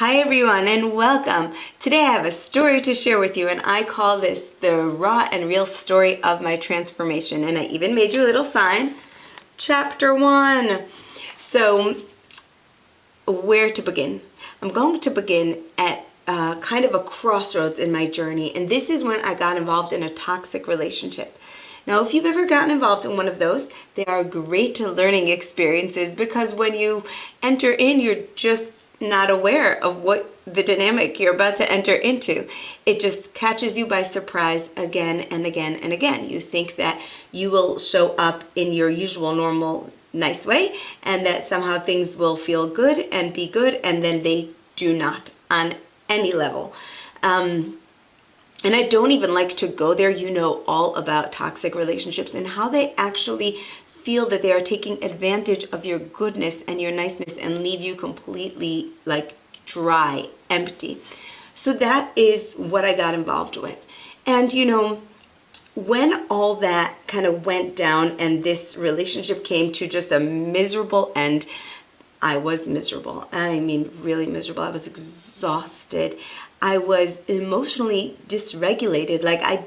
Hi everyone and welcome. Today I have a story to share with you and I call this the raw and real story of my transformation, and I even made you a little sign. Chapter 1. So where to begin? I'm going to begin at kind of a crossroads in my journey, and this is when I got involved in a toxic relationship. Now, if you've ever gotten involved in one of those, they are great learning experiences because when you enter in, you're just not aware of what the dynamic you're about to enter into. It just catches you by surprise again and again and again. You think that you will show up in your usual, normal, nice way, and that somehow things will feel good and be good, and then they do not on any level. And I don't even like to go there. You know all about toxic relationships and how they actually feel that they are taking advantage of your goodness and your niceness and leave you completely like dry, empty. So that is what I got involved with. And you know, when all that kind of went down and this relationship came to just a miserable end, I was miserable. I mean, really miserable. I was exhausted. I was emotionally dysregulated. Like I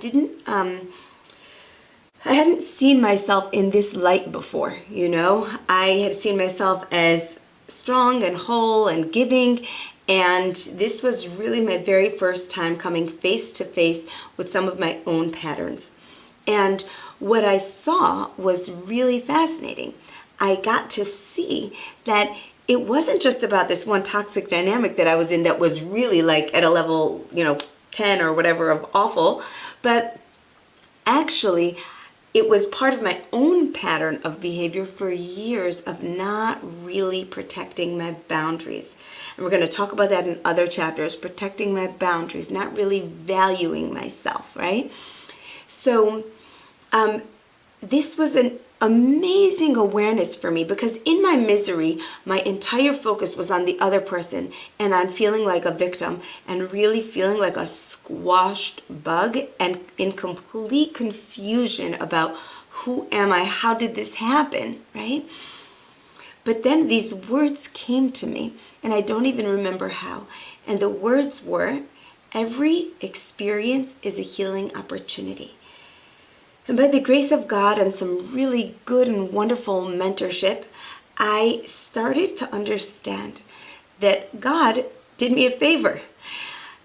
hadn't seen myself in this light before, you know? I had seen myself as strong and whole and giving, and this was really my very first time coming face to face with some of my own patterns. And what I saw was really fascinating. I got to see that it wasn't just about this one toxic dynamic that I was in that was really like at a level, 10 or whatever of awful, but actually it was part of my own pattern of behavior for years of not really protecting my boundaries. And we're going to talk about that in other chapters, protecting my boundaries, not really valuing myself, right? So this was an amazing awareness for me because in my misery, my entire focus was on the other person and on feeling like a victim and really feeling like a squashed bug and in complete confusion about who am I? How did this happen? Right? But then these words came to me and I don't even remember how. And the words were, every experience is a healing opportunity. And by the grace of God and some really good and wonderful mentorship, I started to understand that God did me a favor.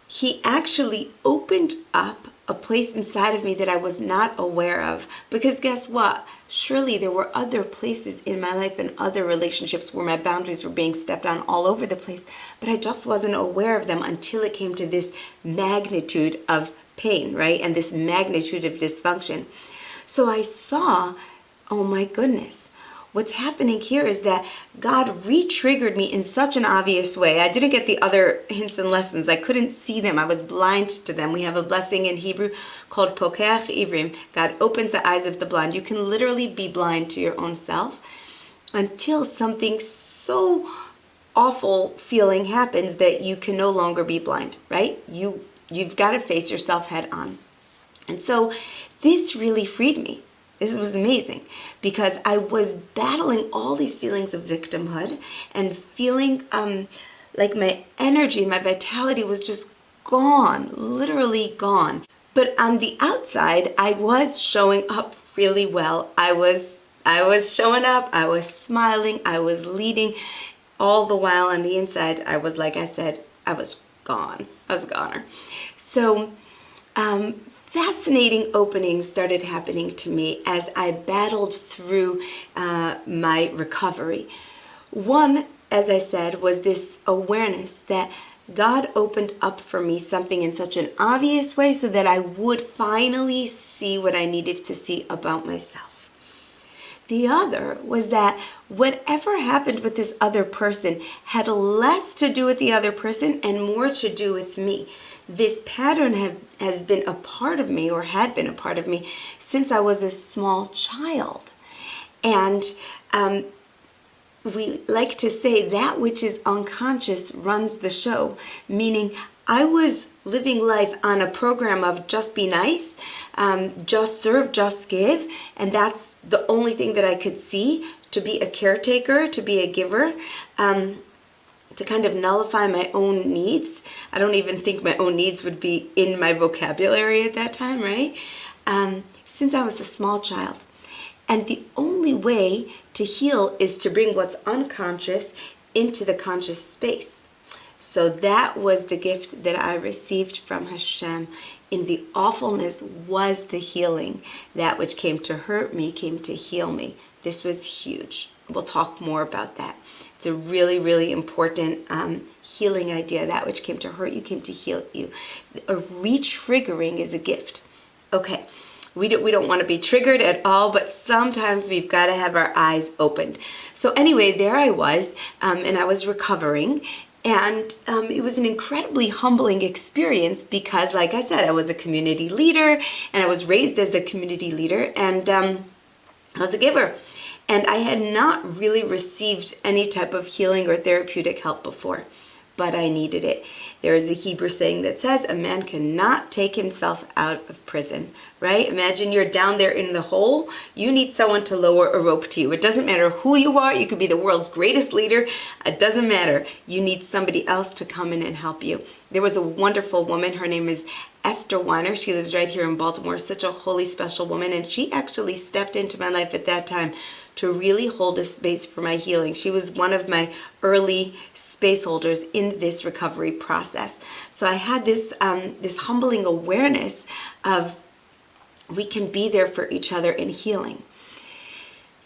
He actually opened up a place inside of me that I was not aware of. Because guess what? Surely there were other places in my life and other relationships where my boundaries were being stepped on all over the place, but I just wasn't aware of them until it came to this magnitude of pain, right? And this magnitude of dysfunction. So I saw, oh my goodness, what's happening here is that God re-triggered me in such an obvious way. I didn't get the other hints and lessons. I couldn't see them. I was blind to them. We have a blessing in Hebrew called pokeach ivrim. God opens the eyes of the blind. You can literally be blind to your own self until something so awful feeling happens that you can no longer be blind, right? You've got to face yourself head on. And so this really freed me. This was amazing because I was battling all these feelings of victimhood and feeling like my energy, my vitality was just gone, literally gone. But on the outside, I was showing up really well. I was showing up, I was smiling, I was leading. All the while on the inside, I was, like I said, I was gone. I was a goner. So, fascinating openings started happening to me as I battled through my recovery. One, as I said, was this awareness that God opened up for me something in such an obvious way so that I would finally see what I needed to see about myself. The other was that whatever happened with this other person had less to do with the other person and more to do with me. This pattern has been a part of me, or had been a part of me, since I was a small child. And we like to say that which is unconscious runs the show, meaning I was living life on a program of just be nice, just serve, just give, and that's the only thing that I could see, to be a caretaker, to be a giver. to kind of nullify my own needs. I don't even think my own needs would be in my vocabulary at that time, right? Since I was a small child. And the only way to heal is to bring what's unconscious into the conscious space. So that was the gift that I received from Hashem. In the awfulness was the healing. That which came to hurt me came to heal me. This was huge. We'll talk more about that. It's a really, really important healing idea. That which came to hurt you came to heal you. A re-triggering is a gift. Okay. We don't want to be triggered at all, but sometimes we've got to have our eyes opened. So anyway, there I was, and I was recovering, and it was an incredibly humbling experience because, like I said, I was a community leader, and I was raised as a community leader, and I was a giver. And I had not really received any type of healing or therapeutic help before, but I needed it. There is a Hebrew saying that says, a man cannot take himself out of prison, right? Imagine you're down there in the hole. You need someone to lower a rope to you. It doesn't matter who you are. You could be the world's greatest leader. It doesn't matter. You need somebody else to come in and help you. There was a wonderful woman. Her name is Esther Weiner. She lives right here in Baltimore. Such a holy, special woman. And she actually stepped into my life at that time to really hold a space for my healing. She was one of my early space holders in this recovery process. So I had this this humbling awareness of we can be there for each other in healing.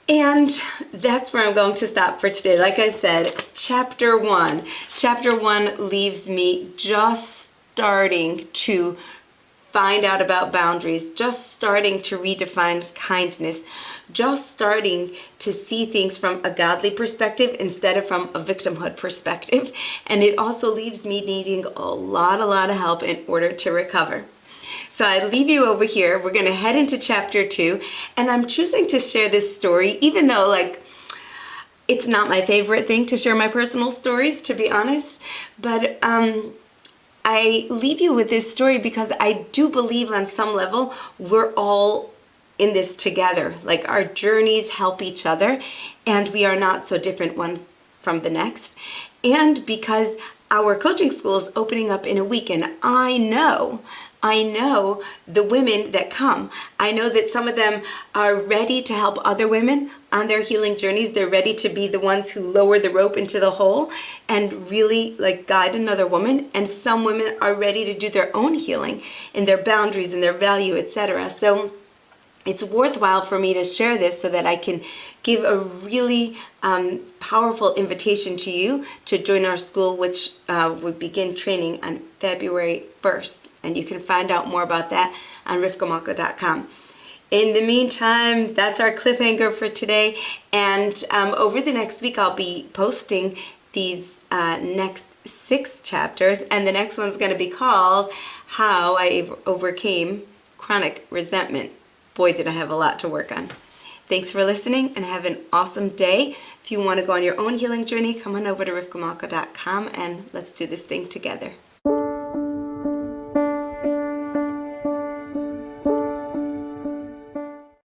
And that's where I'm going to stop for today. Like I said, chapter 1. Chapter 1 leaves me just starting to find out about boundaries, just starting to redefine kindness, just starting to see things from a godly perspective instead of from a victimhood perspective. And it also leaves me needing a lot of help in order to recover. So I leave you over here. We're going to head into chapter 2, and I'm choosing to share this story, even though it's not my favorite thing to share my personal stories, to be honest, but I leave you with this story because I do believe on some level we're all in this together. Like our journeys help each other, and we are not so different one from the next. And because our coaching school is opening up in a week, and I know the women that come. I know that some of them are ready to help other women on their healing journeys. They're ready to be the ones who lower the rope into the hole and really guide another woman. And some women are ready to do their own healing in their boundaries and their value, etc. So it's worthwhile for me to share this so that I can give a really powerful invitation to you to join our school, which would begin training on February 1st. And you can find out more about that on rivkamalka.com. In the meantime, that's our cliffhanger for today. And over the next week, I'll be posting these next 6 chapters. And the next one's going to be called How I Overcame Chronic Resentment. Boy, did I have a lot to work on. Thanks for listening and have an awesome day. If you want to go on your own healing journey, come on over to rivkamalka.com and let's do this thing together.